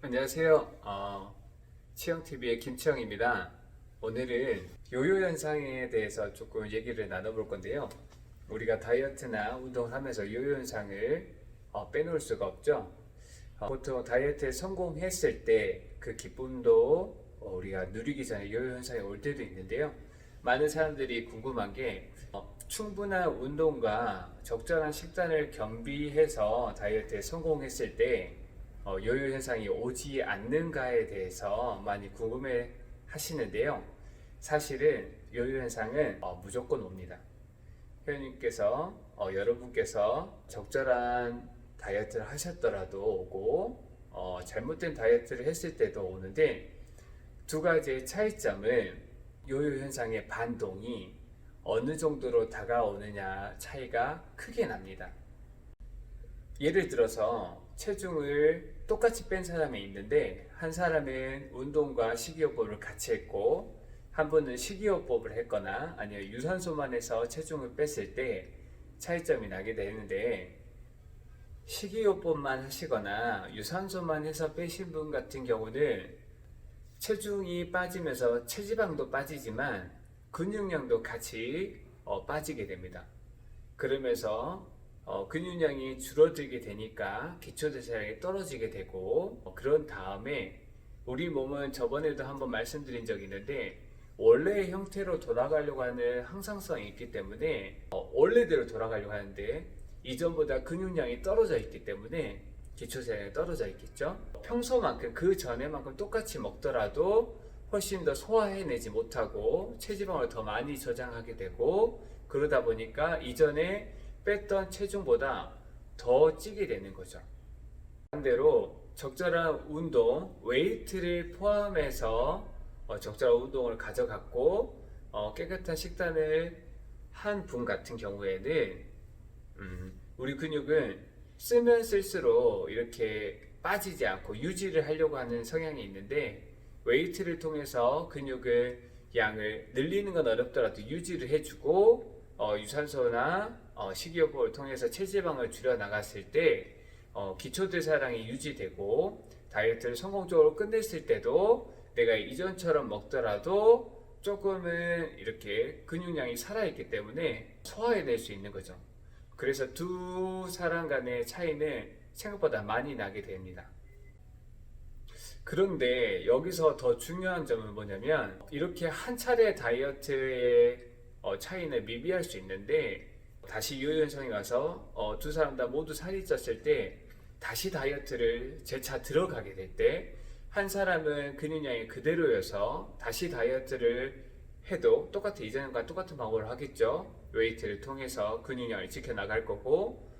안녕하세요. 치영TV의 김치영입니다. 오늘은 요요 현상에 대해서 조금 얘기를 나눠볼 건데요. 우리가 다이어트나 운동을 하면서 요요 현상을 빼놓을 수가 없죠. 보통 다이어트에 성공했을 때 그 기쁨도 우리가 누리기 전에 요요 현상이 올 때도 있는데요. 많은 사람들이 궁금한 게 충분한 운동과 적절한 식단을 겸비해서 다이어트에 성공했을 때 요요 현상이 오지 않는가에 대해서 많이 궁금해 하시는데요. 사실은 요요 현상은 무조건 옵니다. 회원님께서 여러분께서 적절한 다이어트를 하셨더라도 오고 잘못된 다이어트를 했을 때도 오는데, 두 가지의 차이점은 요요 현상의 반동이 어느 정도로 다가오느냐 차이가 크게 납니다. 예를 들어서 체중을 똑같이 뺀 사람이 있는데, 한 사람은 운동과 식이요법을 같이 했고 한 분은 식이요법을 했거나 아니면 유산소만 해서 체중을 뺐을 때 차이점이 나게 되는데, 식이요법만 하시거나 유산소만 해서 빼신 분 같은 경우는 체중이 빠지면서 체지방도 빠지지만 근육량도 같이 빠지게 됩니다. 그러면서 근육량이 줄어들게 되니까 기초대사량이 떨어지게 되고, 그런 다음에 우리 몸은 저번에도 한번 말씀드린 적이 있는데, 원래의 형태로 돌아가려고 하는 항상성이 있기 때문에 원래대로 돌아가려고 하는데 이전보다 근육량이 떨어져 있기 때문에 기초대사량이 떨어져 있겠죠. 평소만큼 그 전에만큼 똑같이 먹더라도 훨씬 더 소화해내지 못하고 체지방을 더 많이 저장하게 되고, 그러다 보니까 이전에 뺐던 체중보다 더 찌게 되는 거죠. 반대로 적절한 운동, 웨이트를 포함해서 적절한 운동을 가져갔고 깨끗한 식단을 한 분 같은 경우에는 우리 근육은 쓰면 쓸수록 이렇게 빠지지 않고 유지를 하려고 하는 성향이 있는데, 웨이트를 통해서 근육을 양을 늘리는 건 어렵더라도 유지를 해주고 유산소나 식이요법을 통해서 체지방을 줄여 나갔을 때 기초대사량이 유지되고 다이어트를 성공적으로 끝냈을 때도 내가 이전처럼 먹더라도 조금은 이렇게 근육량이 살아있기 때문에 소화해낼 수 있는 거죠. 그래서 두 사람 간의 차이는 생각보다 많이 나게 됩니다. 그런데 여기서 더 중요한 점은 뭐냐면, 이렇게 한 차례 다이어트의 차이는 미비할 수 있는데, 다시 요요 현상이 와서 두 사람 다 모두 살이 쪘을 때 다시 다이어트를 재차 들어가게 될 때, 한 사람은 근육량이 그대로여서 다시 다이어트를 해도 똑같은 이전과 똑같은 방법을 하겠죠. 웨이트를 통해서 근육량을 지켜나갈 거고,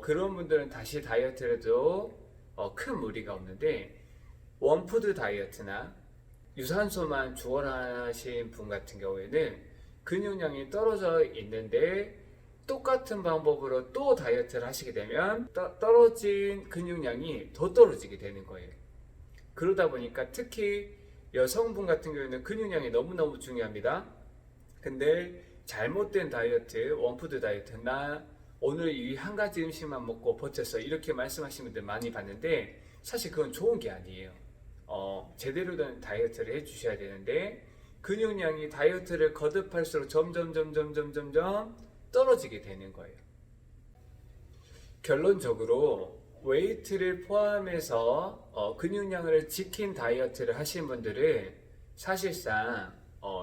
그런 분들은 다시 다이어트를 해도 큰 무리가 없는데, 원푸드 다이어트나 유산소만 주원하신 분 같은 경우에는 근육량이 떨어져 있는데 똑같은 방법으로 또 다이어트를 하시게 되면 떨어진 근육량이 더 떨어지게 되는 거예요. 그러다 보니까 특히 여성분 같은 경우에는 근육량이 너무너무 중요합니다. 근데 잘못된 다이어트, 원푸드 다이어트, 나 오늘 이 한 가지 음식만 먹고 버텼어, 이렇게 말씀하시는 분들 많이 봤는데, 사실 그건 좋은 게 아니에요. 제대로 된 다이어트를 해주셔야 되는데, 근육량이 다이어트를 거듭할수록 점점 떨어지게 되는 거예요. 결론적으로 웨이트를 포함해서 근육량을 지킨 다이어트를 하신 분들은 사실상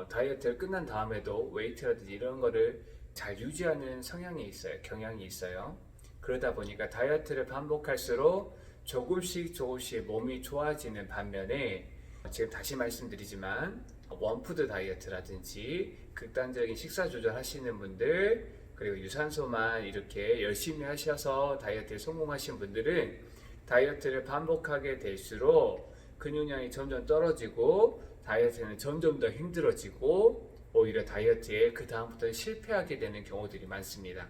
다이어트를 끝난 다음에도 웨이트라든지 이런 거를 잘 유지하는 성향이 있어요. 경향이 있어요. 그러다 보니까 다이어트를 반복할수록 조금씩 몸이 좋아지는 반면에, 지금 다시 말씀드리지만 원푸드 다이어트라든지 극단적인 식사 조절 하시는 분들, 그리고 유산소만 이렇게 열심히 하셔서 다이어트에 성공하신 분들은 다이어트를 반복하게 될수록 근육량이 점점 떨어지고 다이어트는 점점 더 힘들어지고 오히려 다이어트에 그 다음부터는 실패하게 되는 경우들이 많습니다.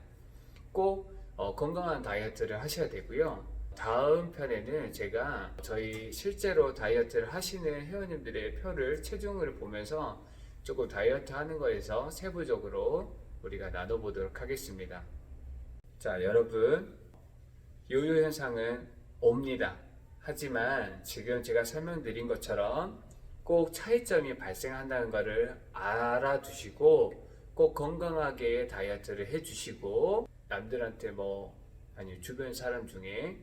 꼭 건강한 다이어트를 하셔야 되고요. 다음 편에는 제가 저희 실제로 다이어트를 하시는 회원님들의 표를, 체중을 보면서 조금 다이어트 하는 거에서 세부적으로 우리가 나눠보도록 하겠습니다. 자, 여러분, 요요 현상은 옵니다. 하지만 지금 제가 설명드린 것처럼 꼭 차이점이 발생한다는 것을 알아두시고 꼭 건강하게 다이어트를 해주시고, 남들한테 아니 주변 사람 중에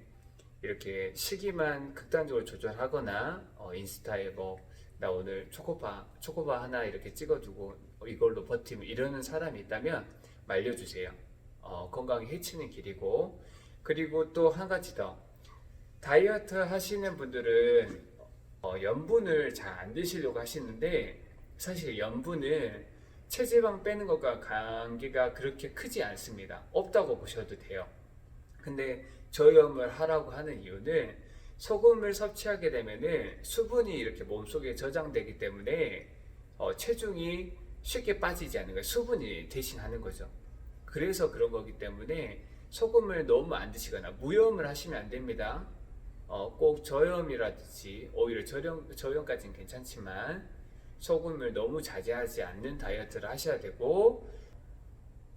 이렇게 시기만 극단적으로 조절하거나 인스타에 나 오늘 초코바 하나 이렇게 찍어두고 이걸로 버티면 이러는 사람이 있다면 말려주세요. 건강에 해치는 길이고. 그리고 또 한 가지 더, 다이어트 하시는 분들은 염분을 잘 안 드시려고 하시는데, 사실 염분은 체지방 빼는 것과 관계가 그렇게 크지 않습니다. 없다고 보셔도 돼요. 근데 저염을 하라고 하는 이유는, 소금을 섭취하게 되면은 수분이 이렇게 몸속에 저장되기 때문에 체중이 쉽게 빠지지 않는 거예요. 수분이 대신하는 거죠. 그래서 그런 거기 때문에 소금을 너무 안 드시거나 무염을 하시면 안 됩니다. 꼭 저염이라든지, 오히려 저염까지는 괜찮지만 소금을 너무 자제하지 않는 다이어트를 하셔야 되고,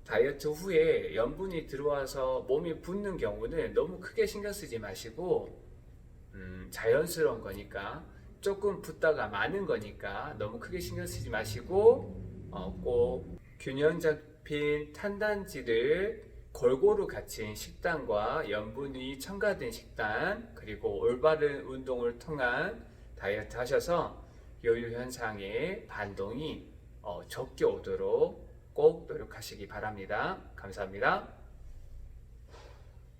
다이어트 후에 염분이 들어와서 몸이 붓는 경우는 너무 크게 신경 쓰지 마시고, 자연스러운 거니까, 조금 붓다가 많은 거니까 너무 크게 신경 쓰지 마시고, 꼭 균형 잡힌 탄단지를 골고루 갖춘 식단과 염분이 첨가된 식단, 그리고 올바른 운동을 통한 다이어트 하셔서 요요 현상의 반동이 적게 오도록 꼭 노력하시기 바랍니다. 감사합니다.